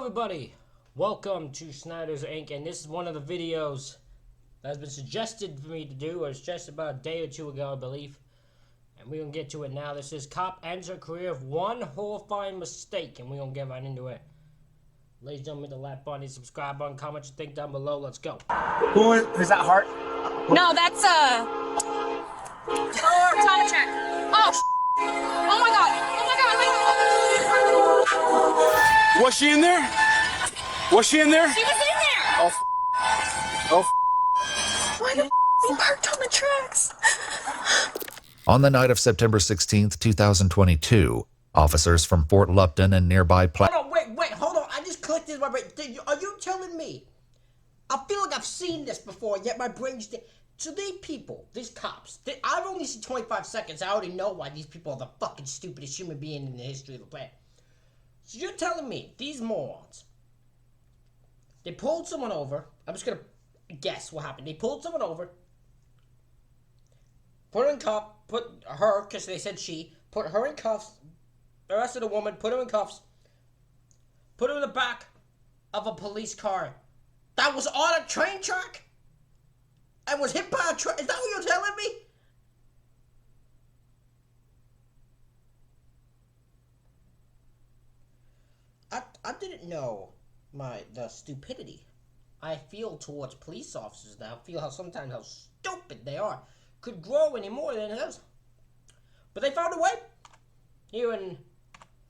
everybody, welcome to Snyder's Inc. and this is one of the videos that has been suggested for me to do, or it's just about a day or two ago, I believe, and we're gonna get to it now. This is Cop Ends Her Career of One Horrifying Mistake, and we're gonna get right into it. Ladies and gentlemen, the like button, subscribe button, comment what you think down below. Let's go. Who is that? Hart? No, that's time check. Oh my god. Was she in there? Was she in there? She was in there. Why the he parked on the tracks? On the night of September 16th, 2022, officers from Fort Lupton and nearby Hold on, wait, hold on. I just clicked this. Are you telling me? I feel like I've seen this before, yet my brain's... So these people, these cops, I've only seen 25 seconds. I already know why these people are the fucking stupidest human being in the history of the planet. So you're telling me, these morons, they pulled someone over. I'm just gonna guess what happened. They pulled someone over, put her in cuffs, put her, because they said she, put her in cuffs, arrested a woman, put her in cuffs, put her in the back of a police car that was on a train track and was hit by a train. Is that what you're telling me? I didn't know the stupidity I feel towards police officers now. I feel sometimes how stupid they are could grow any more than it is. But they found a way. Here in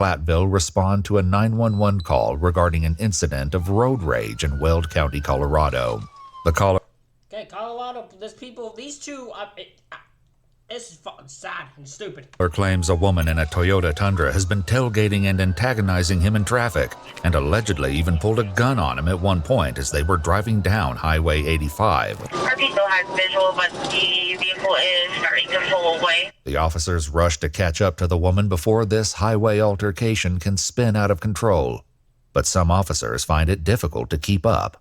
Platteville respond to a 911 call regarding an incident of road rage in Weld County, Colorado. The caller... Okay, Colorado, there's people, these two, this is fucking sad and stupid. Claims a woman in a Toyota Tundra has been tailgating and antagonizing him in traffic, and allegedly even pulled a gun on him at one point as they were driving down Highway 85. Our people has visual, but the vehicle is starting to pull away. The officers rush to catch up to the woman before this highway altercation can spin out of control. But some officers find it difficult to keep up.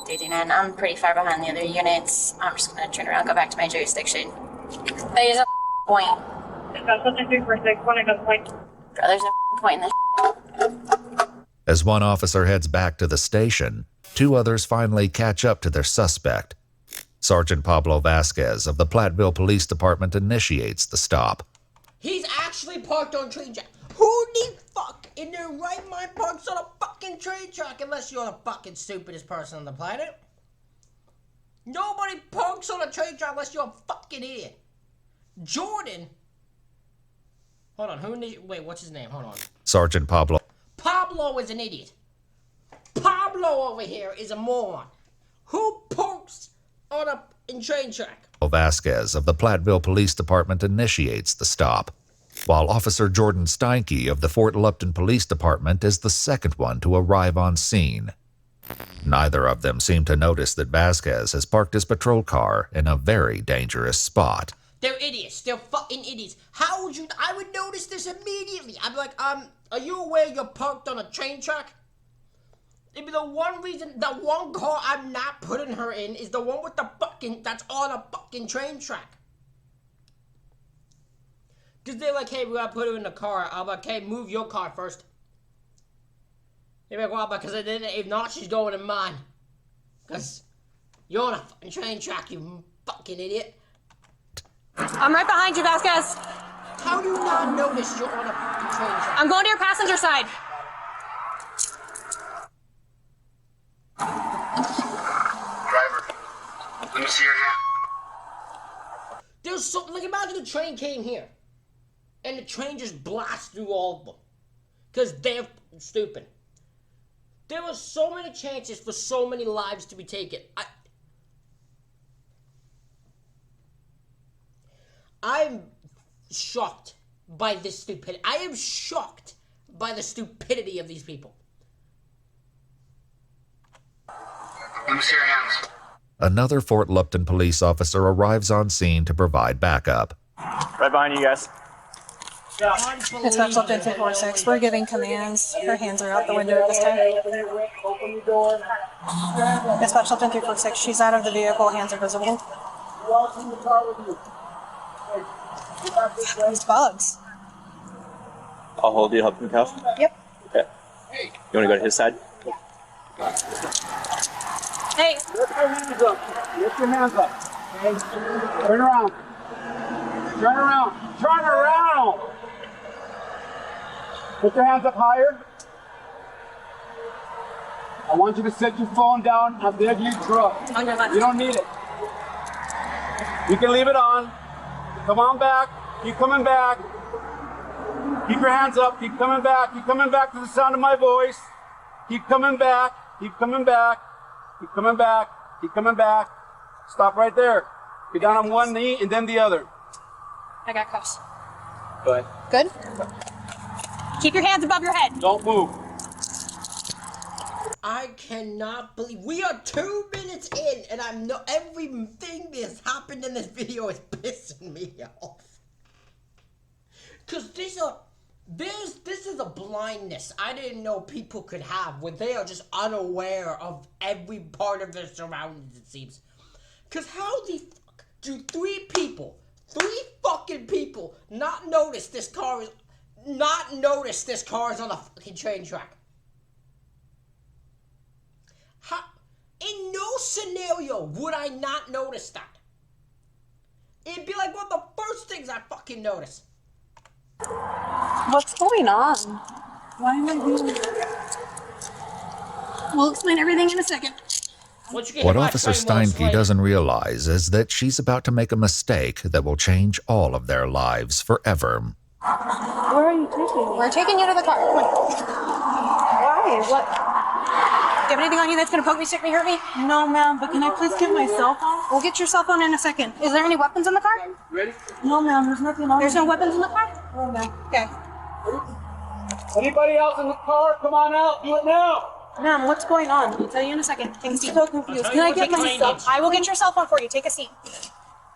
And I'm pretty far behind the other units. I'm just gonna turn around and go back to my jurisdiction. There's a point. Got something 346, one I got point. Bro, there's no point in this. As one officer heads back to the station, two others finally catch up to their suspect. Sergeant Pablo Vasquez of the Platteville Police Department initiates the stop. He's actually parked on train track. Who the fuck in their right mind parks on a fucking train track unless you're the fucking stupidest person on the planet? Nobody parks on a train track unless you're a fucking idiot. Jordan. Hold on, wait, what's his name? Hold on. Sergeant Pablo. Pablo is an idiot. Pablo over here is a moron. Who parks on a train track? Vasquez of the Platteville Police Department initiates the stop, while Officer Jordan Steinke of the Fort Lupton Police Department is the second one to arrive on scene. Neither of them seem to notice that Vasquez has parked his patrol car in a very dangerous spot. They're idiots. They're fucking idiots. How would you... I would notice this immediately. I'd be like, are you aware you're parked on a train track? It'd be the one reason, the one car I'm not putting her in is the one with the fucking... that's on a fucking train track. Because they're like, hey, we gotta put her in the car. I'm like, hey, move your car first. They're like, well, because if not, she's going in mine. Because you're on a fucking train track, you fucking idiot. I'm right behind you, Vasquez. How do you not notice you're on a fucking train track? I'm going to your passenger side. Driver, let me see your hand. There's so... like, imagine the train came here. And the train just blasts through all of them. Because they're stupid. There were so many chances for so many lives to be taken. I'm shocked by this stupidity. I am shocked by the stupidity of these people. Let me see your hands. Another Fort Lupton police officer arrives on scene to provide backup. Right behind you guys. It's Special 246. We're giving commands. Her hands are out the window at this time. It's Special 246. She's out of the vehicle. Hands are visible. These bugs. I'll hold you, help you cuff. Yep. Okay. Hey, You want to go to his side? Hey, Lift your hands up. Lift your hands up. Okay? Turn around. Turn around. Turn around. Put your hands up higher. I want you to set your phone down at the edge of your truck. on your left. You don't need it. You can leave it on. Come on back. Keep coming back. Keep your hands up. Keep coming back. Keep coming back to the sound of my voice. Keep coming back. Keep coming back. Keep coming back. Keep coming back. Stop right there. Get down on one knee and then the other. I got cuffs. Go ahead. Good? Keep your hands above your head. Don't move. I cannot believe we are 2 minutes in, and I'm no everything that's happened in this video is pissing me off. Cause this is a blindness I didn't know people could have when they are just unaware of every part of their surroundings. It seems. Cause how the fuck do three fucking people not notice this car is on a fucking train track? How, in no scenario would I not notice that. It'd be like one of the first things I fucking notice. What's going on? Why am I doing this? We'll explain everything in a second. What Officer Steinke doesn't realize is that she's about to make a mistake that will change all of their lives forever. Where are you taking me? We're taking you to the car. Come on. Why? What? Do you have anything on you that's going to poke me, stick me, hurt me? No, ma'am, but can I please get my cell phone? We'll get your cell phone in a second. Is there any weapons in the car? Ready? No, ma'am, there's nothing on. There's no weapons in the car? No, ma'am. Okay. Anybody else in the car? Come on out. Do it now. Ma'am, what's going on? I'll tell you in a second. Take a seat. I'm so confused. Can I get my cell phone? I will get your cell phone for you. Take a seat.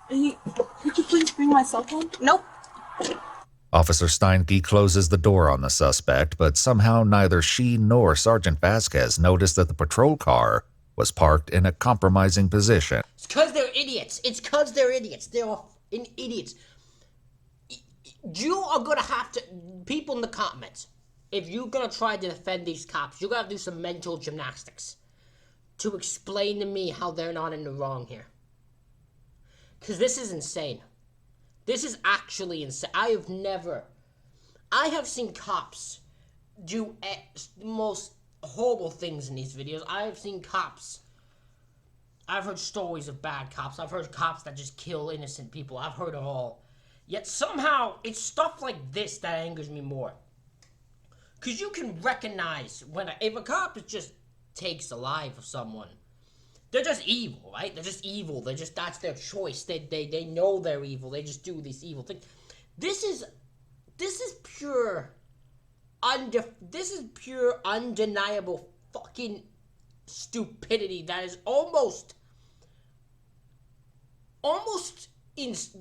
Could you please bring my cell phone? Nope. Officer Steinke closes the door on the suspect, but somehow neither she nor Sergeant Vasquez noticed that the patrol car was parked in a compromising position. It's because they're idiots. It's because they're idiots. They're idiots. You are going to have to... People in the comments, if you're going to try to defend these cops, you're going to have to do some mental gymnastics to explain to me how they're not in the wrong here. Because this is insane. This is actually insane. I have seen cops do the most horrible things in these videos. I have seen cops. I've heard stories of bad cops. I've heard cops that just kill innocent people. I've heard it all. Yet somehow, it's stuff like this that angers me more. Because you can recognize if a cop just takes the life of someone. They're just evil, right? They're just evil. That's their choice. They know they're evil. They just do these evil things. This is pure undeniable fucking stupidity that is almost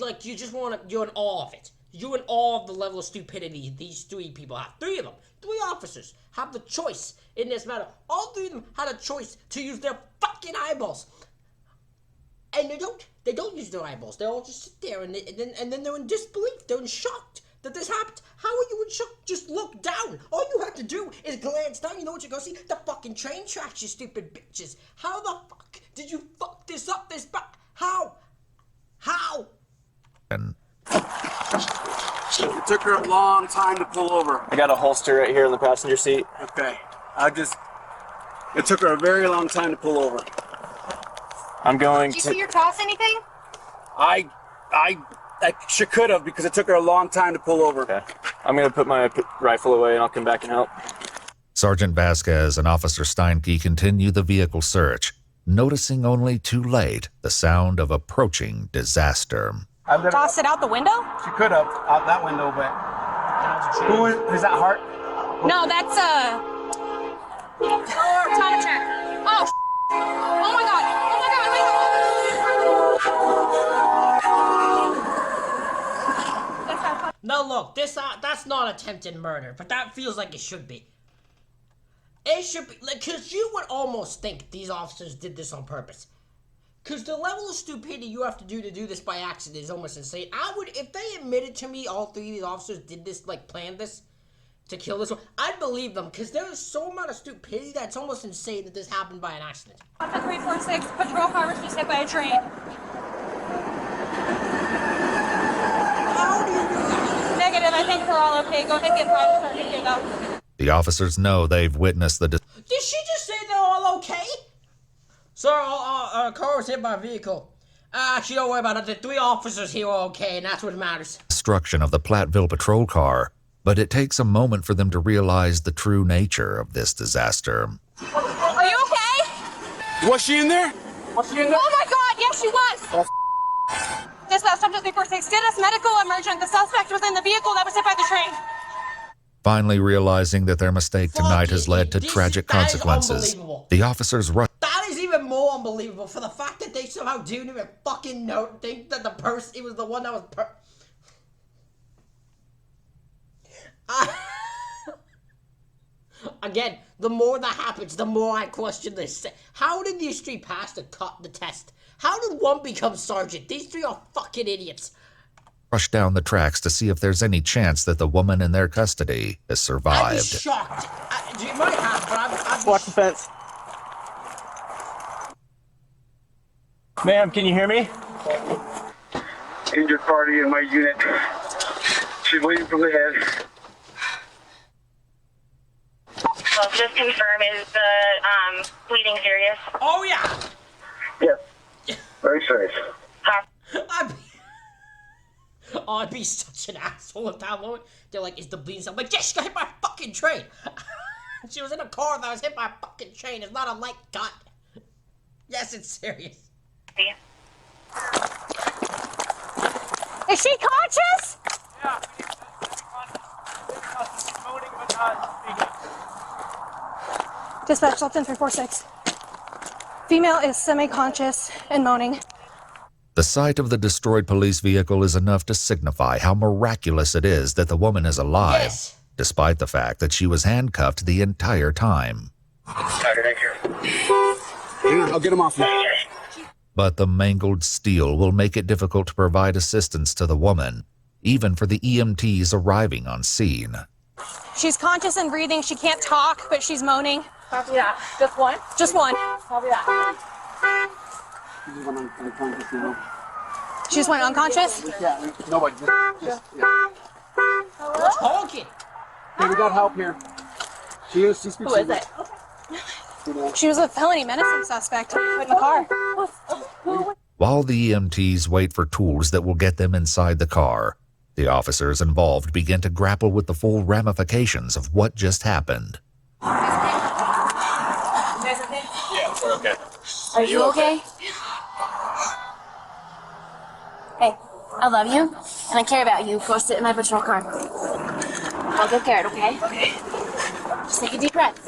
like you're in awe of it. You're in awe of the level of stupidity these three people have. Three of them. 3 officers have the choice in this matter. All 3 of them had a choice to use their fucking eyeballs. And they don't use their eyeballs. They all just sit there and then they're in disbelief. They're in shock that this happened. How are you in shock? Just look down. All you have to do is glance down. You know what you're going to see? The fucking train tracks, you stupid bitches. How the fuck did you fuck this up this bad? How? And It took her a long time to pull over. I got a holster right here in the passenger seat. Okay. It took her a very long time to pull over. I'm going Did you to... see your cross anything? I she could have because it took her a long time to pull over. Okay. I'm going to put my rifle away and I'll come back and help. Sergeant Vasquez and Officer Steinke continue the vehicle search, noticing only too late the sound of approaching disaster. Toss it out the window? She could have out that window, but who is that? Hart? No, that's time check. Oh, oh my god! Oh my god! Now look, that's not attempted murder, but that feels like it should be. It should be, like, because you would almost think these officers did this on purpose. Because the level of stupidity you have to do this by accident is almost insane. If they admitted to me all 3 of these officers did this, like, planned this, to kill this one. I believe them because there is so much stupidity that's almost insane that this happened by an accident. Up to 346, patrol car was just hit by a train. How do you do that? Negative, I think we're all okay. Go ahead and get private certificate though. The officers know they've witnessed the Did she just say they're all okay? Sir, our car was hit by a vehicle. Actually, don't worry about it. The 3 officers here are okay, and that's what matters. destruction of the Platteville patrol car, but it takes a moment for them to realize the true nature of this disaster. Are you okay? Was she in there? Was she in there? Oh my God, yes she was! Dispatch, subject 346, get us medical emergent. The suspect was in the vehicle that was hit by the train. Finally realizing that their mistake tonight has led to tragic that is consequences, unbelievable. the officers rush. That is even more unbelievable for the fact that they somehow didn't even fucking think that the person, it was the one that was Again, the more that happens, the more I question this. How did these 3 pass the test? How did one become sergeant? These 3 are fucking idiots. Rush down the tracks to see if there's any chance that the woman in their custody has I'd be survived. shocked. You might have, but I'd be Watch the fence. Ma'am, can you hear me? Injured party in my unit. She's bleeding from the head. Well, just confirm, is the bleeding serious? Oh, yeah. Yes. Very serious. I'd be such an asshole at that moment. They're like, is the bleeding something? Like, yes, she got hit by a fucking train. She was in a car that was hit by a fucking train. It's not a light cut. Yes, it's serious. See? Is she conscious? Yeah. Moaning but not speaking. Dispatch, Sultan 346. Female is semi-conscious and moaning. The sight of the destroyed police vehicle is enough to signify how miraculous it is that the woman is alive, Yes. despite the fact that she was handcuffed the entire time. I'll get him off now. But the mangled steel will make it difficult to provide assistance to the woman, even for the EMTs arriving on scene. She's conscious and breathing. She can't talk, but she's moaning. Copy that. Just one? Just one. Copy that. She just went unconscious? Yeah, nobody. Just We're talking. Hey, we got help here. She speaks Who is it? She was a felony menacing suspect in the car. While the EMTs wait for tools that will get them inside the car, the officers involved begin to grapple with the full ramifications of what just happened. Yeah, we're okay. Are you okay? Hey, I love you, and I care about you. Go sit in my patrol car. I'll get care of it, okay? Okay. Just take a deep breath.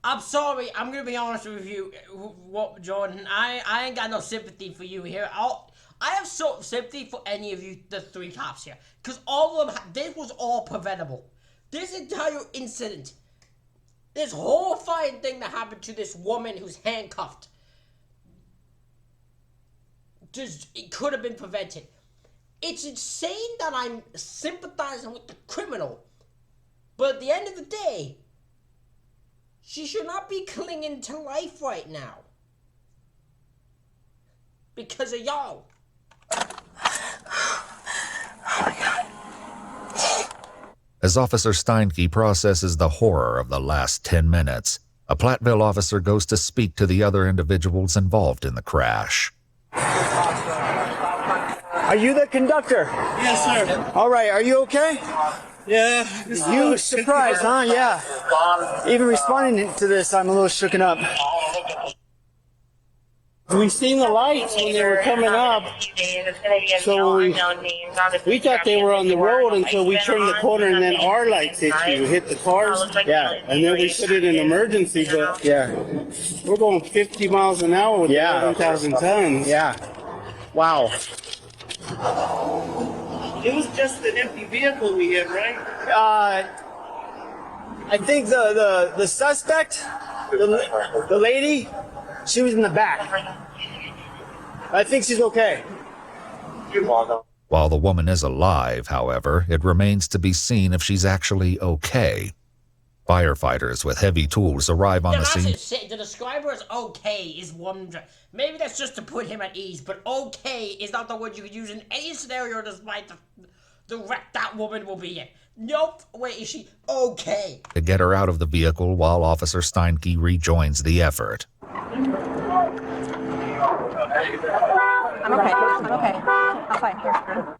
I'm sorry. I'm gonna be honest with you, Jordan. I ain't got no sympathy for you here. I have so sympathy for any of you, the 3 cops here, because all of them. This was all preventable. This entire incident, this horrifying thing that happened to this woman who's handcuffed, it could have been prevented. It's insane that I'm sympathizing with the criminal, but at the end of the day, she should not be clinging to life right now. Because of y'all. Oh my God. As Officer Steinke processes the horror of the last 10 minutes, a Platteville officer goes to speak to the other individuals involved in the crash. Are you the conductor? Yes, sir. All right, are you okay? Yeah. You surprised, huh? Yeah. Even responding to this, I'm a little shooken up. We seen the lights when they were coming up, so we thought they were on the road until we turned the corner and then our lights hit the cars. Yeah. And then we put it in emergency, but Yeah. we're going 50 miles an hour with 11,000 tons. Yeah. Wow. It was just an empty vehicle we hit, right? I think the suspect, the lady, she was in the back. I think she's okay. While the woman is alive, however, it remains to be seen if she's actually okay. Firefighters with heavy tools arrive on the scene. To describe her as okay is one. Maybe that's just to put him at ease, but okay is not the word you could use in any scenario despite the wreck that woman will be in. Nope. Wait, is she okay? To get her out of the vehicle while Officer Steinke rejoins the effort. I'm okay. I'm fine. Here.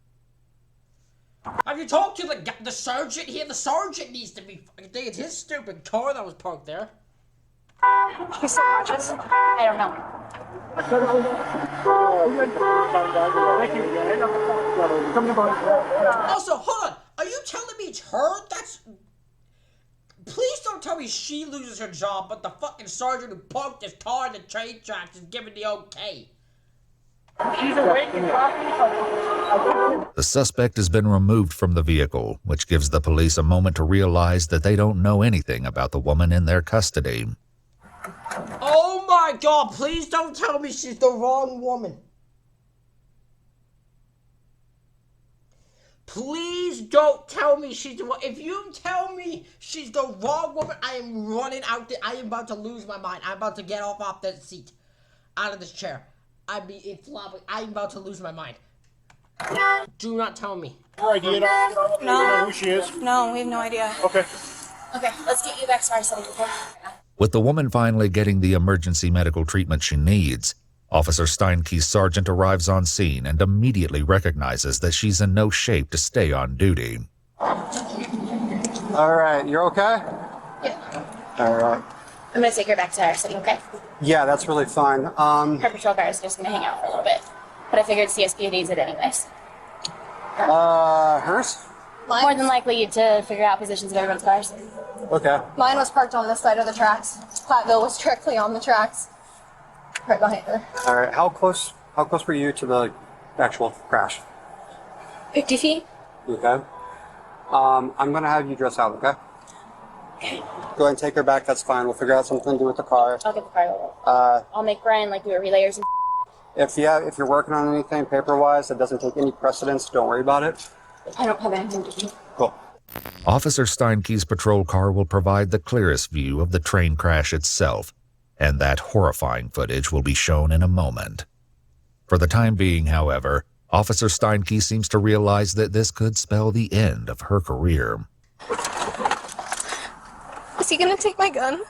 Have you talked to the sergeant here? The sergeant needs to be. It's his stupid car that was parked there. She's still conscious? I don't know. Also, hold on. Are you telling me it's her? Please don't tell me she loses her job, but the fucking sergeant who parked his car in the train tracks is giving the okay. She's awake and talking. The suspect has been removed from the vehicle, which gives the police a moment to realize that they don't know anything about the woman in their custody. Oh my god, please don't tell me she's the wrong woman. Please don't tell me she's the wrong. If you tell me she's the wrong woman, I am running out there. I am about to lose my mind. I'm about to get off that seat. Out of this chair. I'm about to lose my mind. Do not tell me. No idea? You know who she is? No, we have no idea. Okay. Okay, let's get you back to our setting. With the woman finally getting the emergency medical treatment she needs, Officer Steinke's sergeant arrives on scene and immediately recognizes that she's in no shape to stay on duty. All right, you're okay? Yeah. All right. I'm gonna take her back to our city, okay? Yeah, that's really fine. Her patrol car is just gonna hang out for a little bit. But I figured CSP needs it anyways. Hers? More than likely to figure out positions of everyone's cars. Okay. Mine was parked on this side of the tracks. Platteville was directly on the tracks. Right behind her. All right, how close were you to the actual crash? 50 feet. Okay. I'm gonna have you dress out, okay? Okay. Go ahead and take her back, that's fine. We'll figure out something to do with the car. I'll get the car. I'll make Brian like we were relayers and if you're working on anything paper-wise that doesn't take any precedence, don't worry about it. I don't have anything to do. Cool. Officer Steinke's patrol car will provide the clearest view of the train crash itself, and that horrifying footage will be shown in a moment. For the time being, however, Officer Steinke seems to realize that this could spell the end of her career. Is he gonna take my gun?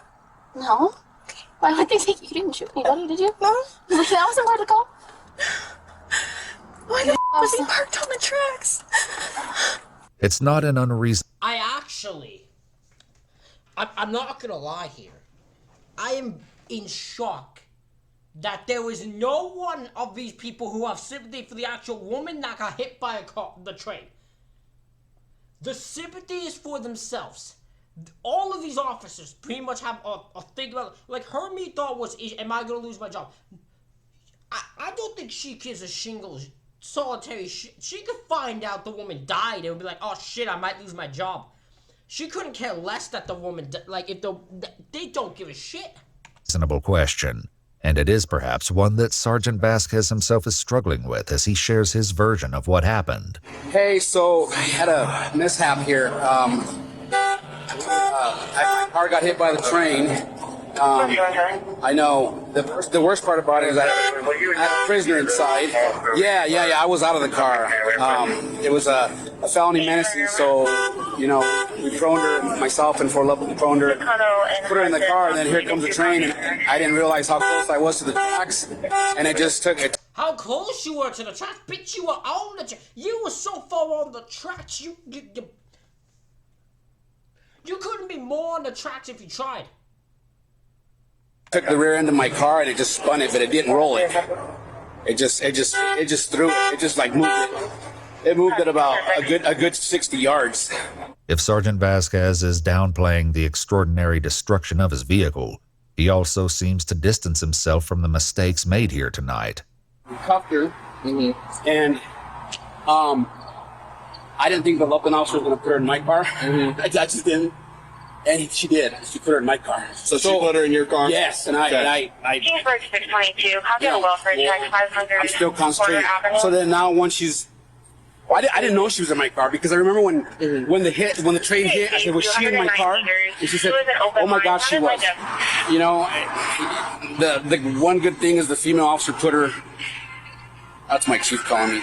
No. Okay. Why would they take you? You didn't shoot anybody, did you? No. That wasn't part of the call. Why the was he parked on the tracks? It's not an unreasonable. I'm not gonna lie here. I am in shock that there was no one of these people who have sympathy for the actual woman that got hit by the train. The sympathy is for themselves. All of these officers pretty much have a thing about, like, her main thought was, am I gonna lose my job? I don't think she gives a shingle solitary shit. She could find out the woman died and would be like, oh shit, I might lose my job. She couldn't care less that the woman, like, if they don't give a shit. Reasonable question, and it is perhaps one that Sergeant Vasquez himself is struggling with as he shares his version of what happened. Hey, so I had a mishap here. My car got hit by the train. I know. The worst part about it is I had a prisoner inside. Yeah, I was out of the car. It was a felony menacing, so, we prone her, myself and 4 level prone her, put her in the car, and then here comes the train, and I didn't realize how close I was to the tracks, and it just took it. How close you were to the tracks? Bitch, you were on the tracks. You were so far on the tracks, you couldn't be more on the tracks if you tried. Took the rear end of my car and it just spun it, but it didn't roll it. It just threw it. It just like moved it. It moved it about a good 60 yards. If Sergeant Vasquez is downplaying the extraordinary destruction of his vehicle, he also seems to distance himself from the mistakes made here tonight. We cuffed her, and I didn't think the local officer was going to put her in my car. I just didn't. And she did. She put her in my car. So she put her in your car? Yes, and Kingsburg 622, copy a welfare check 500. I'm still concentrating. So then now when she's, I didn't know she was in my car because I remember when the train hit, I said, was she in my car? And she said, oh my God, she was. You know, the one good thing is the female officer put her, that's my chief calling me,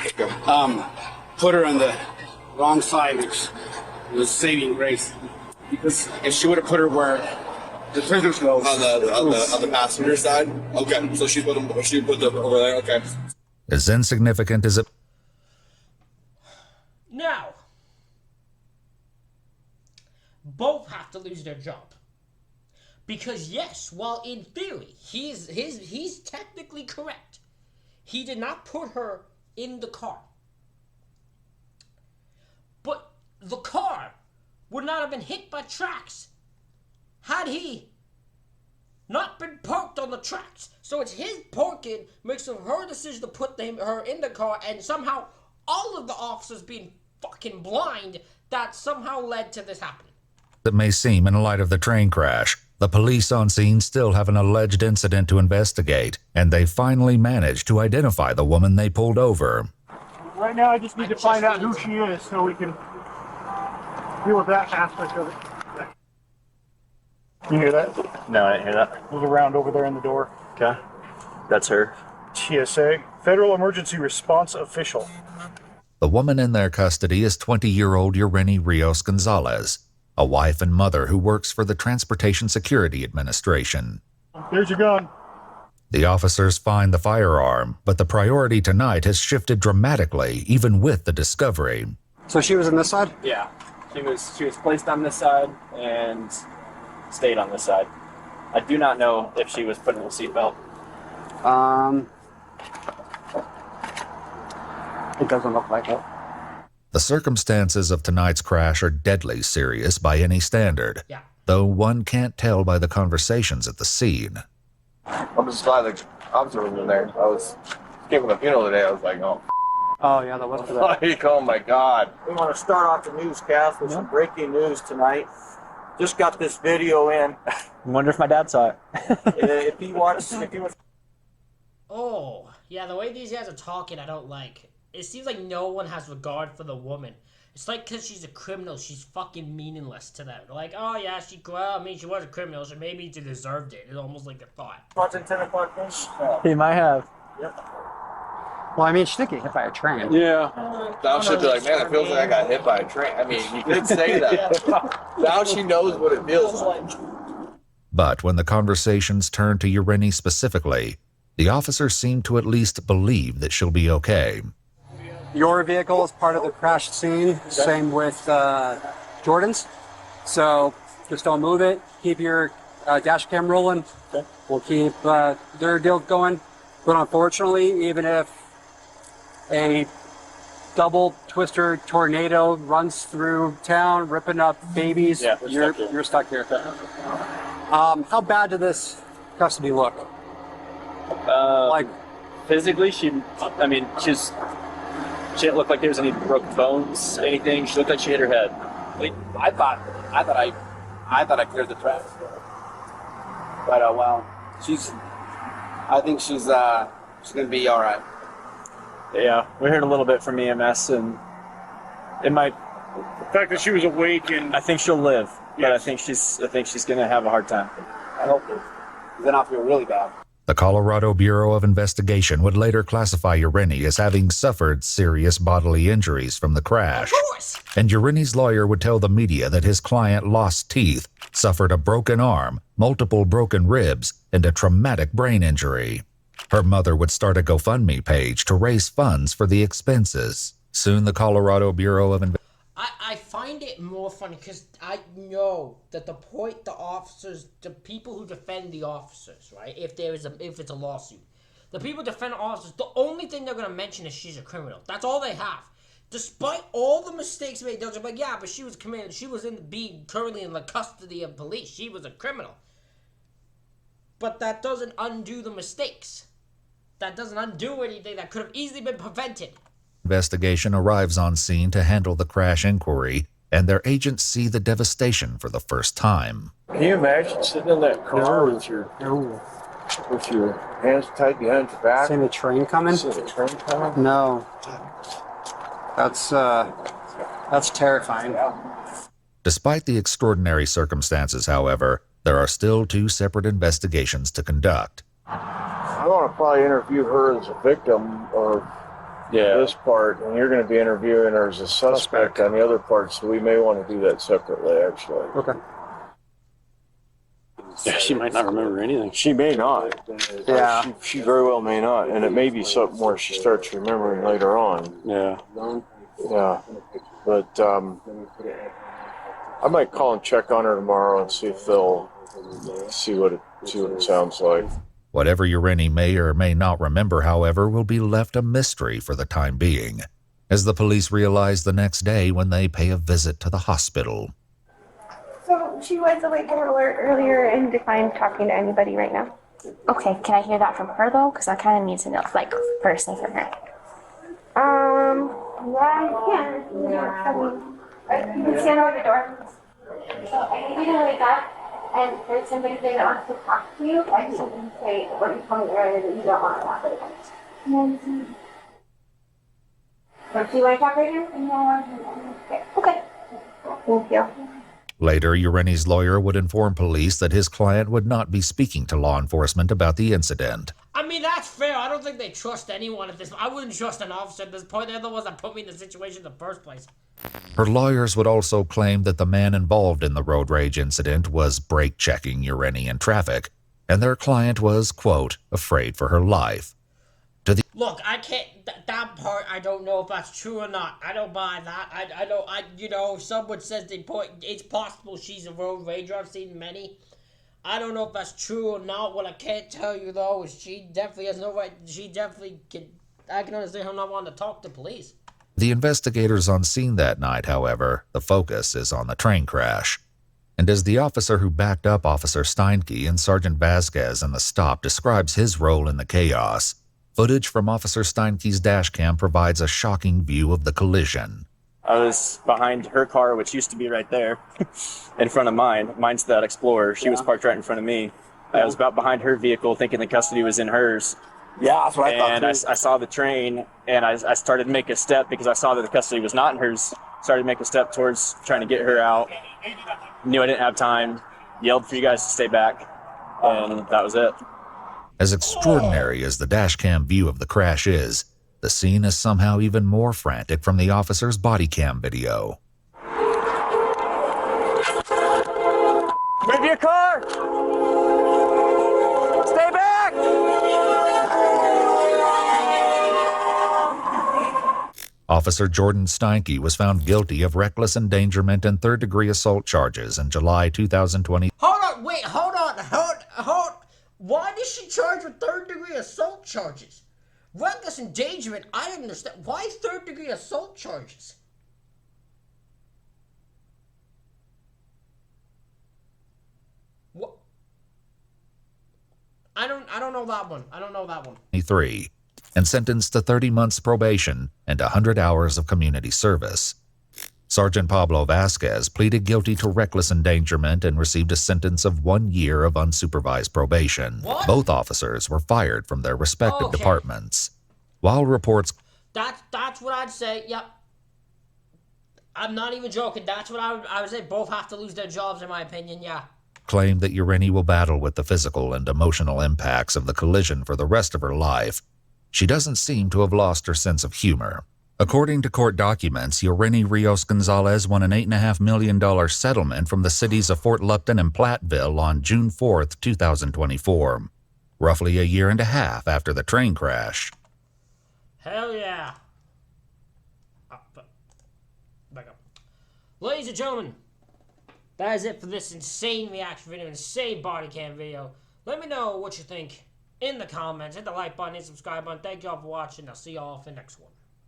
put her on the wrong side, which was saving grace. Because if she would have put her where the prisoners go on the passenger side, okay. So she put them over there, okay. As insignificant as it. Now, both have to lose their job because yes, while in theory he's technically correct, he did not put her in the car, but the car would not have been hit by tracks had he not been parked on the tracks. So it's his parking makes it her decision to put her in the car, and somehow all of the officers being fucking blind that somehow led to this happening. It may seem in light of the train crash, the police on scene still have an alleged incident to investigate, and they finally managed to identify the woman they pulled over. Right now, I just need to find out who she is so we can deal with that aspect of it. You hear that? No, I didn't hear that. Move around over there in the door. Okay. That's her. TSA, Federal Emergency Response Official. The woman in their custody is 20-year-old Ureni Rios Gonzalez, a wife and mother who works for the Transportation Security Administration. There's your gun. The officers find the firearm, but the priority tonight has shifted dramatically, even with the discovery. So she was on this side? Yeah. She was placed on this side and stayed on this side. I do not know if she was put in a seatbelt. It doesn't look like it. The circumstances of tonight's crash are deadly serious by any standard, yeah. Though one can't tell by the conversations at the scene. I'm just glad the officer was in there. I came from the funeral today. I was like, oh. Oh, yeah, that was Like, oh my God. We want to start off the newscast with some breaking news tonight. Just got this video in. I wonder if my dad saw it. If he wants, Oh, yeah, the way these guys are talking, I don't like. It seems like no one has regard for the woman. It's like because she's a criminal, she's fucking meaningless to them. They're like, oh yeah, she was a criminal, so maybe she deserved it. It's almost like a thought. Watching 10 o'clock news? He might have. Yep. Well, I mean, she did get hit by a train. Yeah. Now she'll be like, man, it feels like I got hit by a train. I mean, you could say that. Now she knows what it feels like. But when the conversations turn to Ureni specifically, the officers seem to at least believe that she'll be okay. Your vehicle is part of the crash scene. Same with Jordan's. So just don't move it. Keep your dash cam rolling. We'll keep their deal going. But unfortunately, even if a double twister tornado runs through town, ripping up babies, you're stuck here. How bad did this custody look? Like physically, she didn't look like there was any broken bones, anything. She looked like she hit her head. I thought I cleared the tracks. But well, I think she's gonna be all right. Yeah, we heard a little bit from EMS, and it might. The fact that she was awake and I think she'll live, but I think she's gonna have a hard time. I hope so. Then I'll feel really bad. The Colorado Bureau of Investigation would later classify Ureni as having suffered serious bodily injuries from the crash. Of course. And Ureni's lawyer would tell the media that his client lost teeth, suffered a broken arm, multiple broken ribs, and a traumatic brain injury. Her mother would start a GoFundMe page to raise funds for the expenses. Soon the Colorado Bureau of Investigation. I find it more funny because I know that the officers, the people who defend the officers, right? If it's a lawsuit, the people who defend the officers, the only thing they're gonna mention is she's a criminal. That's all they have. Despite all the mistakes made, they're just like, yeah, but she was committed. She was currently in the custody of police. She was a criminal. But that doesn't undo the mistakes. That doesn't undo anything that could have easily been prevented. Investigation arrives on scene to handle the crash inquiry, and their agents see the devastation for the first time. Can you imagine sitting in that car with your hands tied behind your back? Seeing the train coming? See the train coming? No. That's terrifying. Despite the extraordinary circumstances, however, there are still 2 separate investigations to conduct. I want to probably interview her as a victim of this part, and you're going to be interviewing her as a suspect on the other part, so we may want to do that separately, actually. Okay. Yeah, she might not remember anything. She may not. Yeah. She very well may not, and it may be something where she starts remembering later on. Yeah. Yeah. But I might call and check on her tomorrow and see if they'll see what it sounds like. Whatever Ureni may or may not remember, however, will be left a mystery for the time being, as the police realize the next day when they pay a visit to the hospital. So she was awake and alert earlier and declined talking to anybody right now. Okay, can I hear that from her though? Because I kind of need to know, like, personally from her. Yeah, you can. Yeah. You can stand over the door. So I think you're gonna wake up and there's somebody there that wants to talk to you. I just want to say what you told me earlier that you don't want to talk right now. But do you want to talk right now? Okay. Thank you. Later, Ureni's lawyer would inform police that his client would not be speaking to law enforcement about the incident. I mean, that's fair. I don't think they trust anyone at this point. I wouldn't trust an officer at this point. They're the ones that put me in the situation in the first place. Her lawyers would also claim that the man involved in the road rage incident was brake-checking Ureni in traffic, and their client was, quote, afraid for her life. Look, I can't, that part, I don't know if that's true or not. I don't buy that. If someone says it's possible she's a road rager. I've seen many. I don't know if that's true or not. What I can't tell you, though, is she definitely has no right, I can understand her not wanting to talk to police. The investigators on scene that night, however, the focus is on the train crash. And as the officer who backed up Officer Steinke and Sergeant Vasquez in the stop describes his role in the chaos, footage from Officer Steinke's dashcam provides a shocking view of the collision. I was behind her car, which used to be right there, in front of mine. Mine's that Explorer. She was parked right in front of me. I was about behind her vehicle, thinking the custody was in hers. Yeah, that's what I thought. And I saw the train, and I started to make a step because I saw that the custody was not in hers. Started to make a step towards trying to get her out. Knew I didn't have time. Yelled for you guys to stay back, and that was it. As extraordinary as the dashcam view of the crash is, the scene is somehow even more frantic from the officer's body cam video. Move your car! Stay back! Officer Jordan Steinke was found guilty of reckless endangerment and third-degree assault charges in July 2020. Hold on. Why did she charge with third-degree assault charges? Reckless endangerment, I didn't understand. Why third-degree assault charges? What? I don't know that one. I don't know that one. 23, and sentenced to 30 months probation and 100 hours of community service. Sergeant Pablo Vasquez pleaded guilty to reckless endangerment and received a sentence of 1 year of unsupervised probation. What? Both officers were fired from their respective departments. While reports... That's what I'd say, yep. I'm not even joking. That's what I would say. Both have to lose their jobs, in my opinion, yeah. Claim that Ureni will battle with the physical and emotional impacts of the collision for the rest of her life. She doesn't seem to have lost her sense of humor. According to court documents, Ureni Rios Gonzalez won an $8.5 million settlement from the cities of Fort Lupton and Platteville on June 4, 2024, roughly a year and a half after the train crash. Hell yeah. Back up. Ladies and gentlemen, that is it for this insane reaction video, insane body cam video. Let me know what you think in the comments. Hit the like button, hit the subscribe button. Thank you all for watching. I'll see you all for the next one.